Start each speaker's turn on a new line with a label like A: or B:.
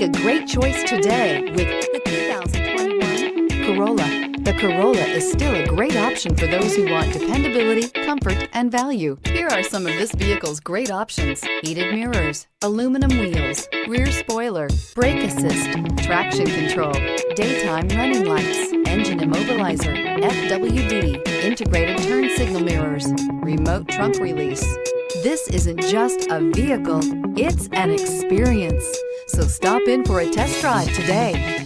A: Make a great choice today with the 2021 Corolla. The Corolla is still a great option for those who want dependability, comfort, and value. Here are some of this vehicle's great options: heated mirrors, aluminum wheels, rear spoiler, brake assist, traction control, daytime running lights, engine immobilizer, FWD, integrated turn signal mirrors, remote trunk release. This isn't just a vehicle, it's an experience. So stop in for a test drive today.